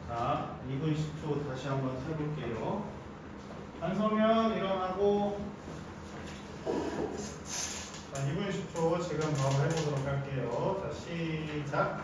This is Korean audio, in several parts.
자, 2분 10초 다시 한번 해볼게요. 한서면 일어나고. 자, 2분 10초 지금 바로 해보도록 할게요. 자, 시작.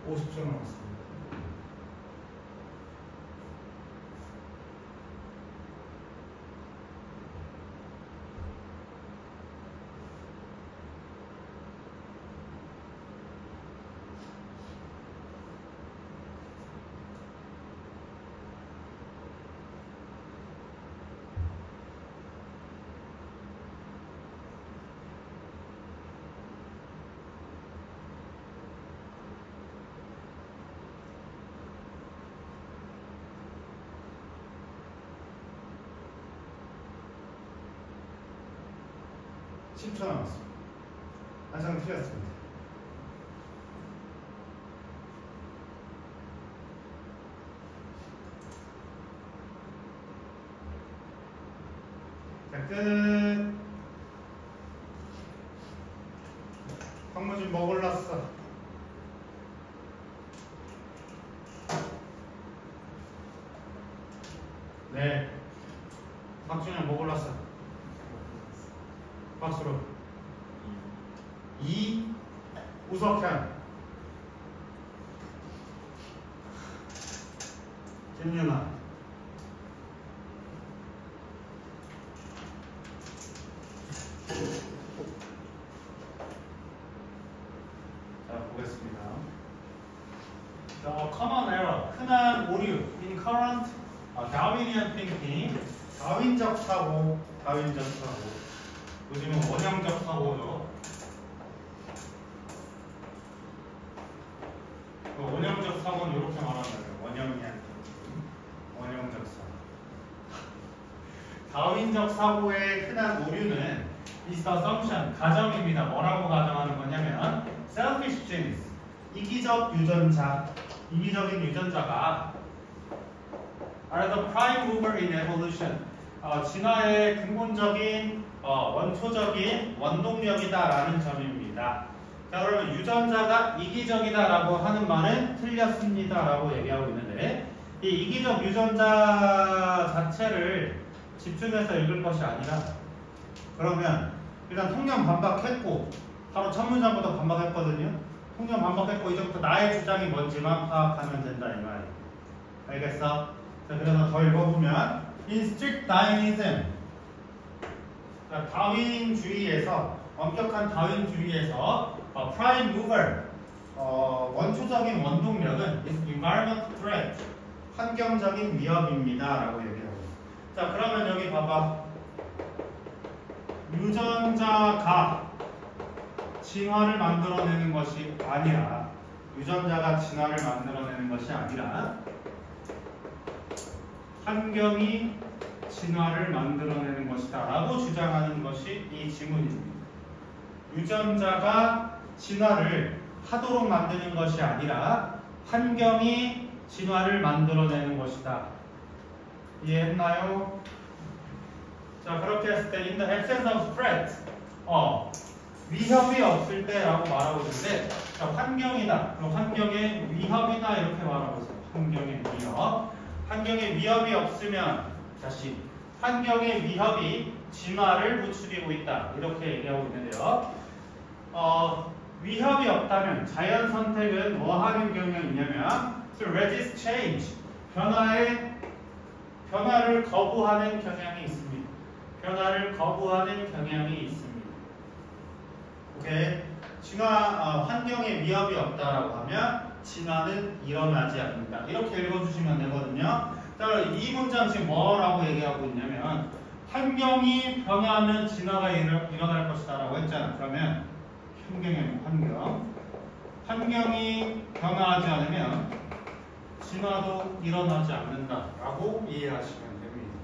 오 50초 남았습니다. (10초) 남았습니다. 한상 틀렸습니다. 자, 끝. 황무진 뭐 골랐어? 네. 박준영 뭐 골랐어? 박수로. 2. 우석현. 김윤아. 자, 보겠습니다. 자, common error. 흔한 오류. in current Darwinian thinking. 다윈적 사고. 다윈적 사고. 요즘은 원형적 사고죠. 원형적 사고는 이렇게 말하는 거예요. 원형적 사고. 다윈적 사고의 흔한 오류는 is assumption, 가정입니다. 뭐라고 가정하는 거냐면 selfish genes, 이기적 유전자, 이기적인 유전자가 are the prime mover in evolution, 진화의 근본적인 원초적인 원동력이다라는 점입니다. 자, 그러면 유전자가 이기적이다라고 하는 말은 틀렸습니다라고 얘기하고 있는데, 이 이기적 유전자 자체를 집중해서 읽을 것이 아니라, 그러면 일단 통념 반박했고 바로 첫 문장부터 반박했거든요. 통념 반박했고 이제부터 나의 주장이 뭔지만 파악하면 된다 이 말이에요. 알겠어? 자, 그래서 더 읽어보면 in strict Darwinism, 다윈주의에서, 엄격한 다윈주의에서 prime mover, 원초적인 원동력은 is environment threat, 환경적인 위협입니다 라고 얘기하고 있어요. 자, 그러면 여기 봐봐. 유전자가 진화를 만들어내는 것이 아니라, 유전자가 진화를 만들어내는 것이 아니라 환경이 진화를 만들어내는 것이다 라고 주장하는 것이 이 지문입니다. 유전자가 진화를 하도록 만드는 것이 아니라 환경이 진화를 만들어내는 것이다. 이해했나요? 자, 그렇게 했을 때 in the absence of threat, 위협이 없을 때라고 말하고 있는데, 자, 환경이다. 그럼 환경에 위협이다 이렇게 말하고 있어요. 환경의 위협. 환경에 위협이 없으면 다시 환경의 위협이 진화를 부추기고 있다 이렇게 얘기하고 있는데요. 위협이 없다면 자연 선택은 뭐 하는 경향이 있냐면 to resist change, 변화를 거부하는 경향이 있습니다. 변화를 거부하는 경향이 있습니다. 오케이. 환경에 위협이 없다라고 하면 진화는 일어나지 않는다. 이렇게 읽어주시면 되거든요. 자, 이 문장 지금 뭐라고 얘기하고 있냐면 환경이 변화하면 진화가 일어날 것이다 라고 했잖아. 그러면 환경이 변화하지 않으면 진화도 일어나지 않는다 라고 이해하시면 됩니다.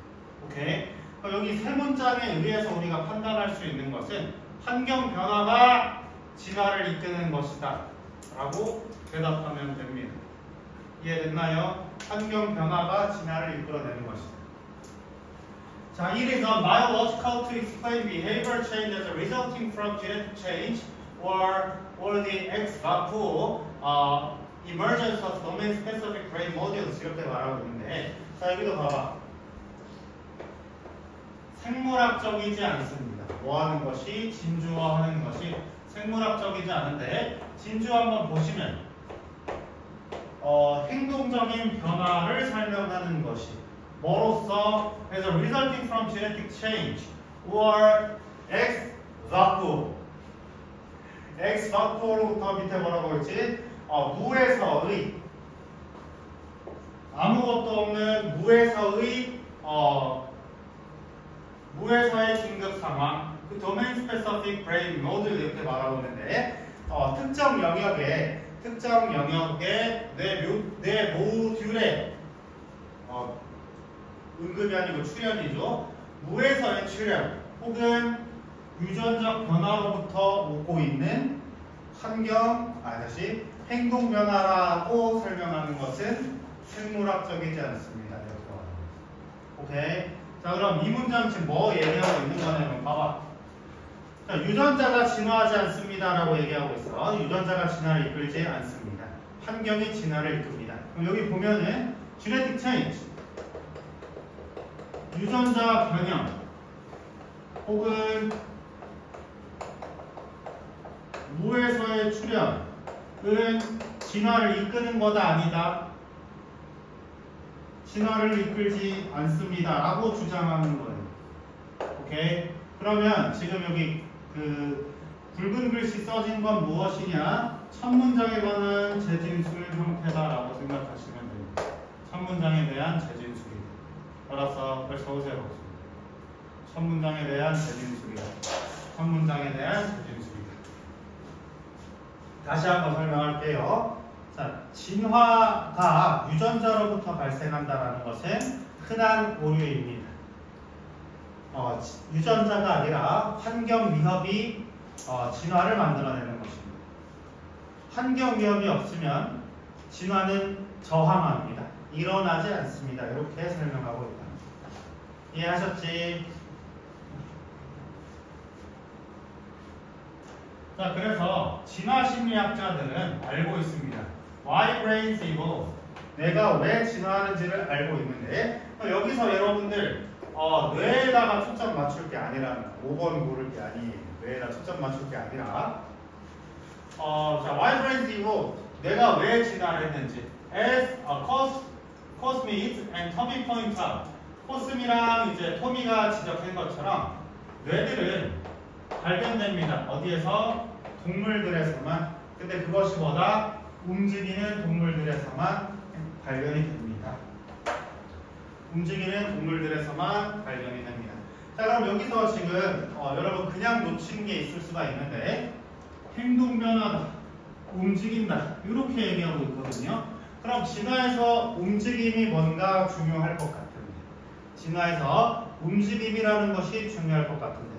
오케이. 여기 세 문장에 의해서 우리가 판단할 수 있는 것은 환경 변화가 진화를 이끄는 것이다 라고 대답하면 됩니다. 이해됐나요? 환경 변화가 진화를 이끌어내는 것이다. 자, it is not biological to explain behavior change as resulting from genetic change or the ex vivo emergence of domain-specific brain modules 이렇게 말하고 있는데, 자, 여기도 봐봐. 생물학적이지 않습니다. 뭐 하는 것이? 진주화하는 것이 생물학적이지 않은데, 진주 한번 보시면 행동적인 변화를 설명하는 것이 뭐로서 as a resulting from genetic change or ex vacuo로부터 밑에 뭐라고 했지? 무에서의 아무것도 없는 무에서의 긴급 상황, 그 domain specific brain mode 이렇게 말하고 있는데, 특정 영역에 뇌 모듈에 응급이 아니고 출현이죠. 무에서의 출현 혹은 유전적 변화로부터 오고 있는 행동 변화라고 설명하는 것은 생물학적이지 않습니다. 이렇게 말합니다. 오케이. 자, 그럼 이 문장 지금 뭐 얘기하고 있는 거냐면 봐봐. 자, 유전자가 진화하지 않습니다라고 얘기하고 있어. 유전자가 진화를 이끌지 않습니다. 환경이 진화를 이끕니다. 그럼 여기 보면은 genetic change, 유전자 변형 혹은 무에서의 출현은 진화를 이끄는 거다 아니다. 진화를 이끌지 않습니다 라고 주장하는 거예요. 오케이. 그러면 지금 여기 그 붉은 글씨 써진 건 무엇이냐? 첫 문장에 관한 재진술 형태다라고 생각하시면 됩니다. 첫 문장에 대한 재진술이다. 알았어. 빨리 적으세요. 첫 문장에 대한 재진술이다. 첫 문장에 대한 재진술이다. 다시 한번 설명할게요. 자, 진화가 유전자로부터 발생한다는 것은 흔한 오류입니다. 유전자가 아니라 환경 위협이 진화를 만들어내는 것입니다. 환경 위협이 없으면 진화는 저하합니다. 일어나지 않습니다. 이렇게 설명하고 있다. 이해하셨지? 자, 그래서 진화 심리학자들은 알고 있습니다. Why brains evolve? 뇌가 왜 진화하는지를 알고 있는데, 여기서 여러분들 뇌에다가 초점 맞출 게 아니라 5번 고를 게 아니에요. 뇌에다 초점 맞출 게 아니라 자, why brains evolve? 뇌가 왜 진화를 했는지 as Cosme and Tommy point out. 코스미랑 이제 토미가 지적한 것처럼 뇌들은 발견됩니다. 어디에서? 동물들에서만. 근데 그것이 뭐다? 움직이는 동물들에서만 발견이 됩니다. 움직이는 동물들에서만 발견이 됩니다. 자, 그럼 여기서 지금 여러분 그냥 놓친 게 있을 수가 있는데, 행동 변화다, 움직인다 이렇게 얘기하고 있거든요. 그럼 진화에서 움직임이 뭔가 중요할 것 같은데, 진화에서 움직임이라는 것이 중요할 것 같은데,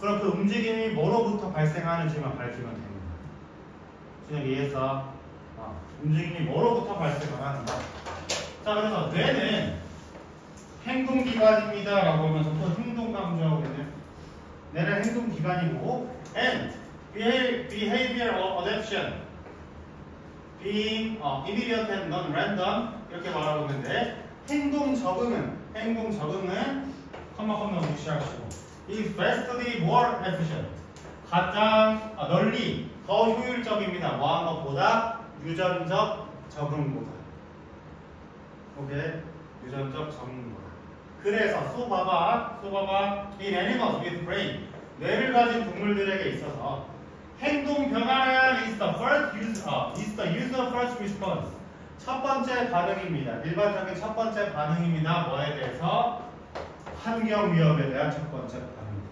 그럼 그 움직임이 뭐로부터 발생하는지만 밝히면 됩니다. 그냥 이해해서 움직임이 뭐로부터 발생을 하는가. 자, 그래서 뇌는 행동기관입니다 라고 하면서 또 행동 강조하고 있네요. 뇌는 행동기관이고 and behavioral adaptation, being immediate and non-random 이렇게 말하고 있는데 행동 적응은 컴마 무시하시고 is vastly more efficient 가장 널리 더 효율적입니다. 뭐 한 것보다 유전적 적응보다. 오케이? 유전적 적응보다. 그래서 so 봐봐 in animals with brain 뇌를 가진 동물들에게 있어서 행동 변화는 is the user first response 첫 번째 반응입니다. 일반적인 첫 번째 반응입니다. 뭐에 대해서? 환경 위협에 대한 첫 번째 반응.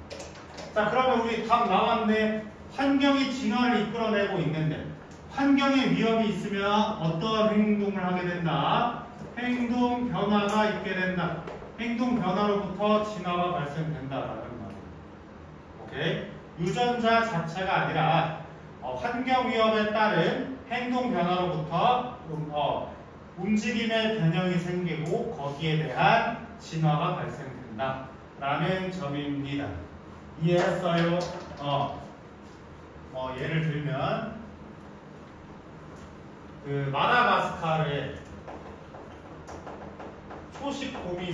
자, 그러면 우리 답 나왔는데 환경이 진화를 이끌어내고 있는데 환경에 위협이 있으면 어떠한 행동을 하게 된다? 행동 변화가 있게 된다. 행동 변화로부터 진화가 발생된다라는 말이에요. 오케이? 유전자 자체가 아니라 환경 위협에 따른 행동 변화로부터 움직임의 변형이 생기고 거기에 대한 진화가 발생된다 라는 점입니다. 이해했어요? 예를 들면 그 마다가스카르에 초식곰이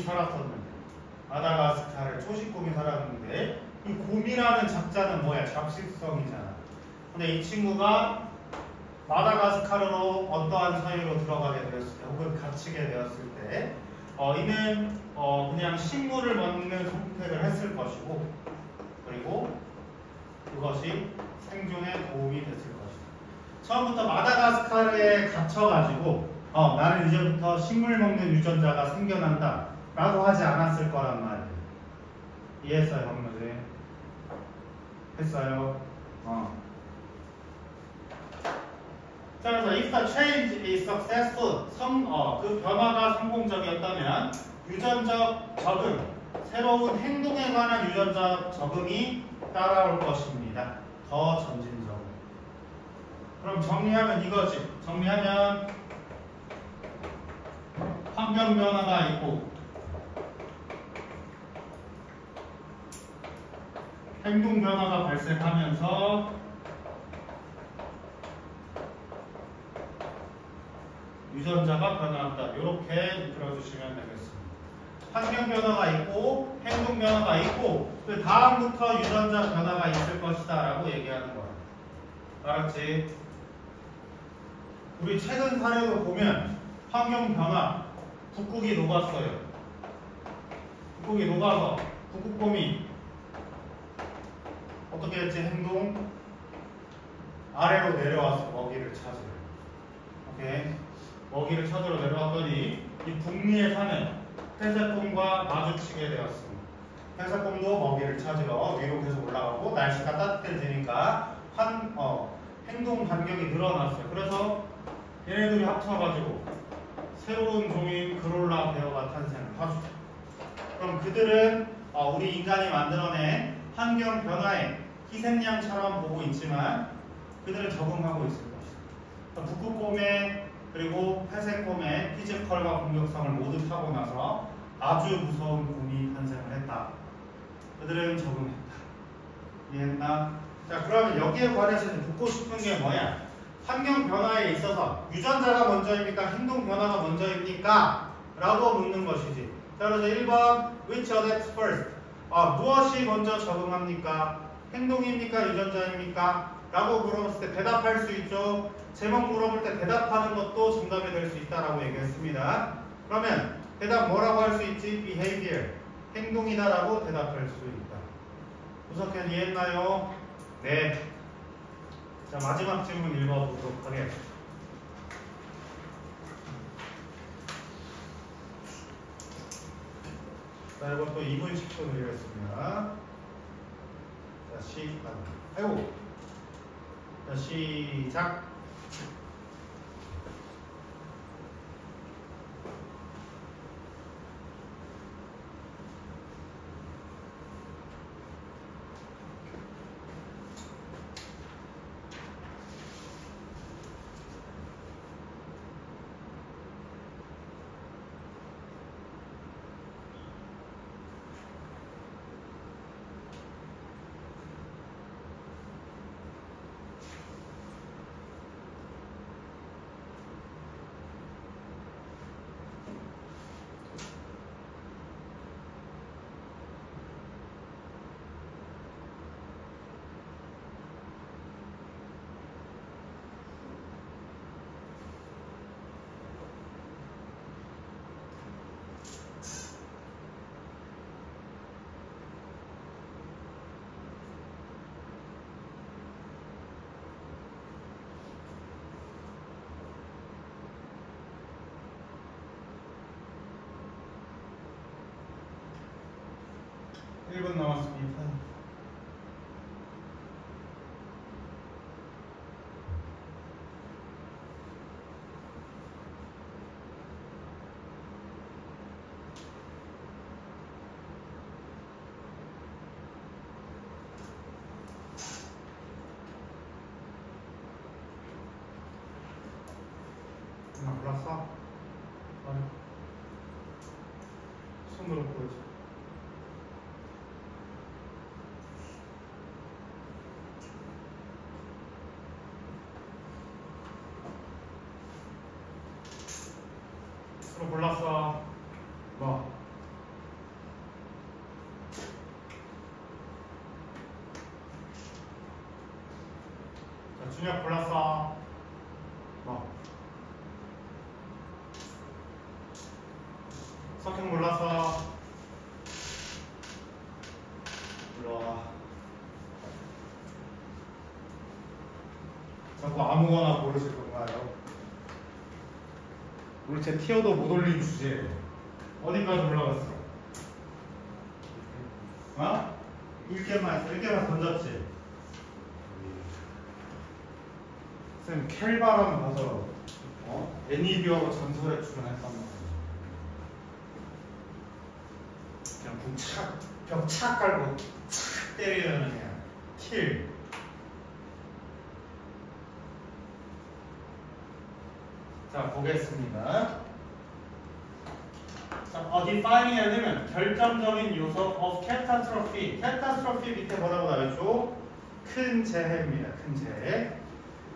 살았었는데 이 곰이라는 작자는 뭐야? 잡식성이잖아. 근데 이 친구가 마다가스카르로 어떠한 사유로 들어가게 되었을 때 혹은 갇히게 되었을 때 이는 그냥 식물을 먹는 선택을 했을 것이고 그리고 그것이 생존에 도움이 됐을 것이다. 처음부터 마다가스카르에 갇혀가지고 나는 이제부터 식물 먹는 유전자가 생겨난다 라고 하지 않았을 거란 말이에요. 이해했어요, 박무지? 했어요? 자, 그래서 if the change is successful, 그 변화가 성공적이었다면 유전적 적응, 새로운 행동에 관한 유전적 적응이 따라올 것입니다. 더 점진적으로. 그럼 정리하면 이거지. 정리하면 환경 변화가 있고 행동 변화가 발생하면서 유전자가 변화한다. 이렇게 이끌어주시면 되겠습니다. 환경 변화가 있고 행동 변화가 있고 그 다음부터 유전자 변화가 있을 것이다 라고 얘기하는 거야. 알았지? 우리 최근 사례도 보면 환경 변화 북극이 녹았어요. 북극이 녹아서 북극곰이 어떻게 했지? 행동 아래로 내려와서 먹이를 찾으려. 오케이? 먹이를 찾으러 내려왔더니 이 북미에 사는 회색곰과 마주치게 되었습니다. 회색곰도 먹이를 찾으러 위로 계속 올라가고 날씨가 따뜻해지니까 행동 반경이 늘어났어요. 그래서 얘네들이 합쳐가지고 새로운 종인 그롤라 베어가 탄생을 하죠. 그럼 그들은 우리 인간이 만들어낸 환경 변화에 희생양처럼 보고 있지만 그들은 적응하고 있을 것이다. 북극곰의 그리고 회색곰의 피지컬과 공격성을 모두 타고 나서 아주 무서운 곰이 탄생을 했다. 그들은 적응했다. 이해했나? 자, 그러면 여기에 관해서 묻고 싶은 게 뭐야? 환경 변화에 있어서 유전자가 먼저입니까? 행동 변화가 먼저입니까? 라고 묻는 것이지. 자, 그래서 1번 Which adapts first? 무엇이 먼저 적응합니까? 행동입니까? 유전자입니까? 라고 물어봤을 때 대답할 수 있죠. 제목 물어볼 때 대답하는 것도 정답이 될 수 있다라고 얘기했습니다. 그러면 대답 뭐라고 할 수 있지? behavior, 행동이다 라고 대답할 수 있다. 우석현 이해했나요? 네. 자, 마지막 질문 읽어보도록 하겠습니다. 자, 이것도 2분 10초 드리겠습니다. 자, 자, 시작. 1분 남았습니다. 몰랐어? 아니. 손으로 보여줘. 손으로 골랐어. 뭐? 자, 준혁 골랐어. 뭐? 석형 몰랐어. 불러와. 자꾸 아무거나 고르실 건가요? 오늘 제 티어도 못 올린 주제 어디까지 올라갔어? 어? 1개만 던졌지? 쌤 켈바람 가서 애니비하고 전설에 출연했단 말이야. 그냥 벽 착 깔고 착 때리는 그냥 킬. 자, 보겠습니다. 자, defining element, 결정적인 요소 of catastrophe. catastrophe 밑에 뭐라고 나와있죠? 큰 재해입니다. 큰 재해.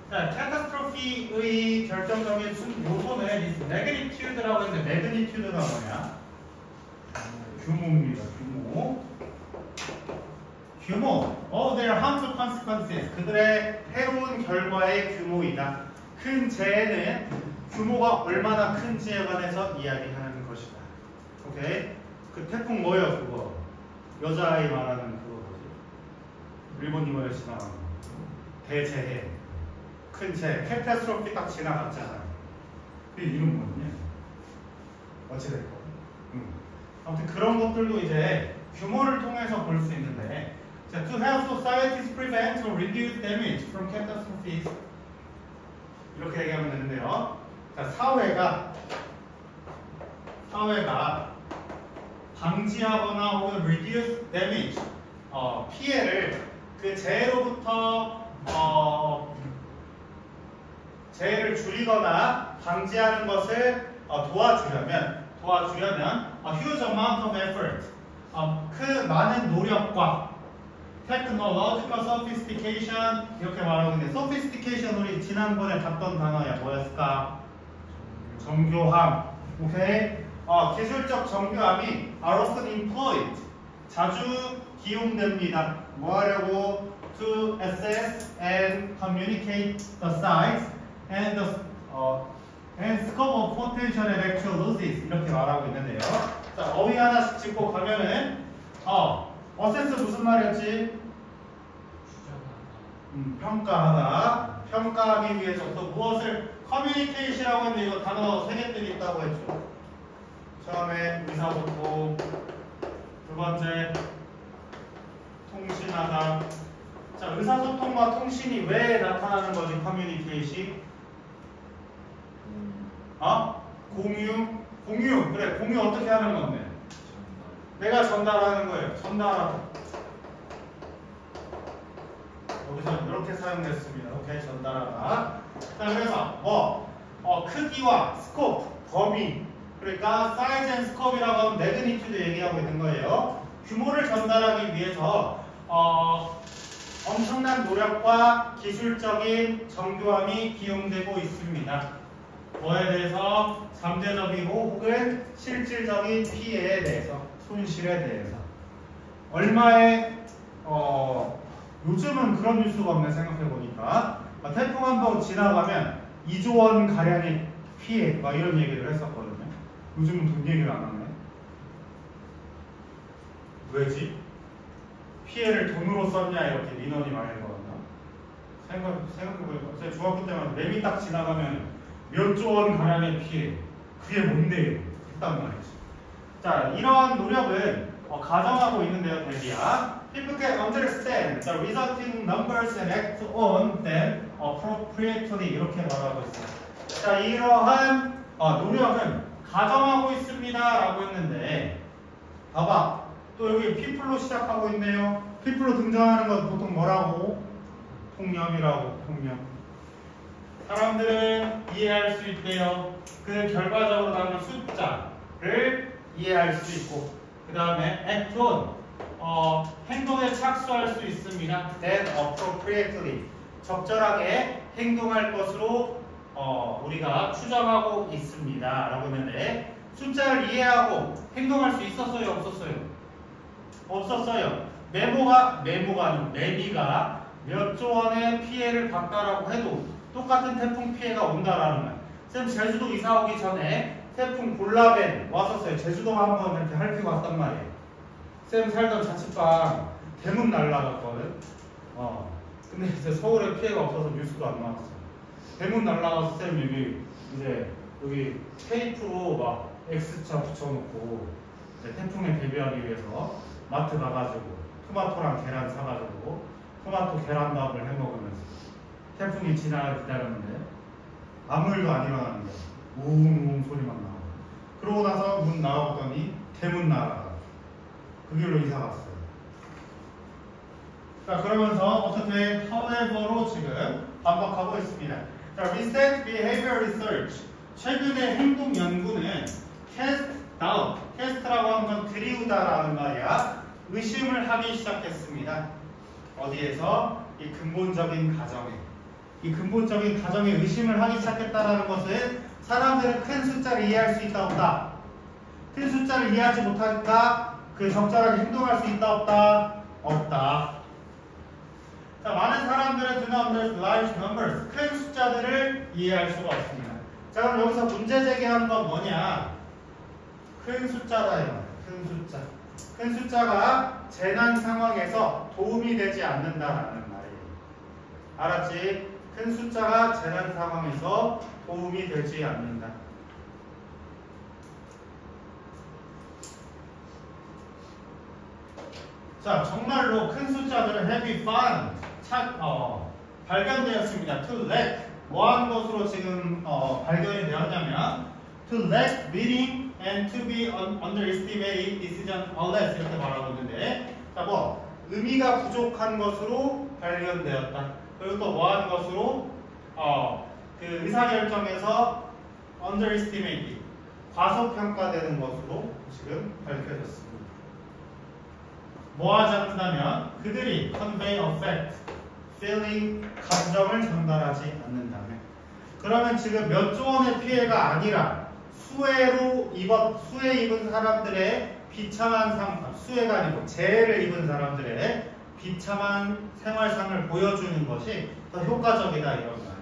자, catastrophe의 결정적인 요소는 magnitude라고 했는데 magnitude가 뭐냐? 규모입니다. 규모. their harmful consequences. 그들의 해로운 결과의 규모이다. 큰 재해는 규모가 얼마나 큰지에 관해서 이야기하는 것이다. 오케이? 그 태풍 뭐예요, 그거? 여자아이 말하는 그거 뭐지? 일본 이번에 지나간 대재해. 큰 재해. 캐타스트로피 딱 지나갔잖아. 그 이름 뭐냐? 어찌됐건. 아무튼 그런 것들도 이제 규모를 통해서 볼 수 있는데, 자, to help societies prevent or reduce damage from catastrophes. 이렇게 얘기하면 되는데요. 자, 사회가 방지하거나 혹은 reduce damage, 피해를 그 재해로부터 재해를 줄이거나 방지하는 것을 도와주려면 a huge amount of effort, 그 많은 노력과 technological sophistication 이렇게 말하고 있는데, sophistication 우리 지난번에 봤던 단어야. 뭐였을까? 정교함. 오케이? 기술적 정교함이 are often employed, 자주 기용됩니다. 뭐 하려고? to assess and communicate the size and scope of potential and actual losses 이렇게 말하고 있는데요. 자, 어휘 하나씩 짚고 가면은 assess 무슨 말이었지? 평가하다. 평가하기 위해서 또 무엇을 communication이라고 했는데 이거 단어 3개들이 있다고 했죠. 처음에 의사소통, 두 번째 통신하다. 자, 의사소통과 통신이 왜 나타나는 거지? communication? 공유. 그래, 공유 어떻게 하는 건데? 내가 전달하는 거예요. 전달하다. 여기서 이렇게 사용됐습니다. 오케이, 전달하다. 자, 그래서 크기와 스코프, 범위. 그러니까 사이즈 앤 스코프이라고 하면 매그니튜드 얘기하고 있는 거예요. 규모를 전달하기 위해서 엄청난 노력과 기술적인 정교함이 기용되고 있습니다. 뭐에 대해서? 잠재적이고 혹은 실질적인 피해에 대해서, 손실에 대해서. 얼마의 요즘은 그런 뉴스가 없네. 생각해보니까 태풍 한 번 지나가면 2조 원 가량의 피해 막 이런 얘기를 했었거든요. 요즘은 돈 얘기를 안 하네. 왜지? 피해를 돈으로 썼냐 이렇게 민원이 많이 들어왔나? 생각해보니까 제가 중학교 때만 매미 딱 지나가면 몇 조 원 가량의 피해, 그게 뭔데요? 했단 말이지. 자, 이러한 노력은 가정하고 있는데요, 대비야. People can understand the resulting numbers and act on them appropriately. 이렇게 말하고 있어요. 자, 이러한 노력은 가정하고 있습니다라고 했는데, 봐봐. 또 여기 people로 시작하고 있네요. people로 등장하는 건 보통 뭐라고? 통념이라고, 통념. 사람들은 이해할 수 있대요. 그 결과적으로 나오는 숫자를 이해할 수 있고, 그 다음에 act on, 행동에 착수할 수 있습니다. Then appropriately, 적절하게 행동할 것으로 우리가 추정하고 있습니다. 라고 했는데, 숫자를 이해하고 행동할 수 있었어요? 없었어요? 없었어요. 매미가 몇 조 원의 피해를 봤다라고 해도 똑같은 태풍 피해가 온다라는 말. 쌤 제주도 이사 오기 전에 태풍 볼라벤 왔었어요. 제주도 한번 이렇게 핥히고 왔단 말이에요. 쌤 살던 자취방 대문 날라갔거든. 근데 이제 서울에 피해가 없어서 뉴스도 안 나왔어. 대문 날라가서 쌤 여기 테이프로 막 X자 붙여놓고 태풍에 대비하기 위해서 마트 가가지고 토마토랑 계란 사가지고 토마토 계란밥을 해먹으면서 태풍이 지나가길 기다렸는데 아무 일도 안 일어나는 거야. 우웅우웅 소리만 나고. 그러고 나서 문 나와봤더니 대문 날아가. 그 길로 이사 갔어요. 자, 그러면서 어떻게 however로 지금 반박하고 있습니다. 자, recent behavior research. 최근의 행동 연구는 cast doubt. cast라고 하는 건 들이우다라는 말이야. 의심을 하기 시작했습니다. 어디에서? 이 근본적인 가정에. 이 근본적인 가정에 의심을 하기 시작했다는 것은 사람들은 큰 숫자를 이해할 수 있다 없다. 큰 숫자를 이해하지 못하니까 그 적절하게 행동할 수 있다 없다. 없다. 자, 많은 사람들은 do not understand large numbers. 큰 숫자들을 이해할 수가 없습니다. 자, 그럼 여기서 문제 제기하는 건 뭐냐? 큰 숫자다 이 말이야. 큰 숫자. 큰 숫자가 재난 상황에서 도움이 되지 않는다라는 말이에요. 알았지? 큰 숫자가 재난 상황에서 도움이 되지 않는다. 자, 정말로 큰 숫자들은 have been found. 발견되었습니다. To lack. 뭐한 것으로 지금 발견이 되었냐면 to lack meaning and to be underestimated decision unless 이렇게 말하고 있는데, 자, 의미가 부족한 것으로 발견되었다. 그리고 또 뭐하는 것으로 그 의사결정에서 underestimated, 과소평가되는 것으로 지금 밝혀졌습니다. 뭐하지 않는다면 그들이 convey a fact, feeling, 감정을 전달하지 않는다면. 그러면 지금 몇 조 원의 피해가 아니라 수해 입은 사람들의 비참한 수해가 아니고 재해를 입은 사람들의 비참한 생활상을 보여주는 것이 더 효과적이다 이런 말이에요.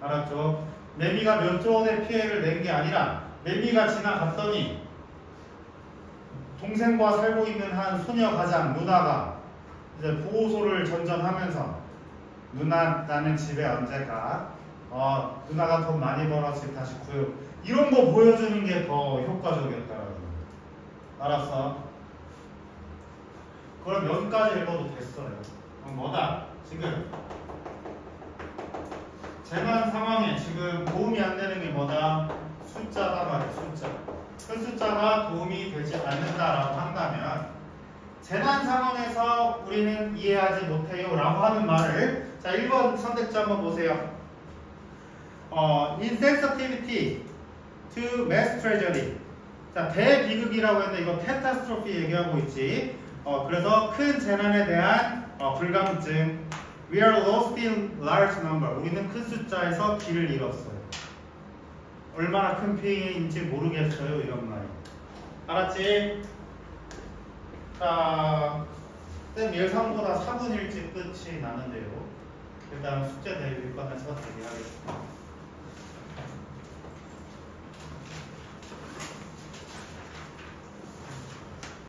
알았죠? 매미가 몇 조 원의 피해를 낸 게 아니라 매미가 지나갔더니 동생과 살고 있는 한 소녀 가장 누나가 이제 보호소를 전전하면서 누나 나는 집에 언제 가? 누나가 돈 많이 벌어 집 다시 구해. 이런 거 보여주는 게 더 효과적이었다라는 거예요. 알았어? 그럼 여기까지 읽어도 됐어요. 그럼 뭐다? 지금 재난 상황에 지금 도움이 안 되는 게 뭐다? 숫자다 말이야. 숫자. 그 숫자가 도움이 되지 않는다라고 한다면 재난 상황에서 우리는 이해하지 못해요 라고 하는 말을, 자, 1번 선택지 한번 보세요. insensitivity to mass tragedy. 자, 대비극이라고 했는데 이거 catastrophe 얘기하고 있지. 그래서 큰 재난에 대한 불감증. We are lost in large number. 우리는 큰 숫자에서 길을 잃었어요. 얼마나 큰 피해인지 모르겠어요 이런 말이. 알았지? 자, 쌤 예상보다 4분 일찍 끝이 나는데요. 일단 숙제 대비권에서 대기하겠습니다.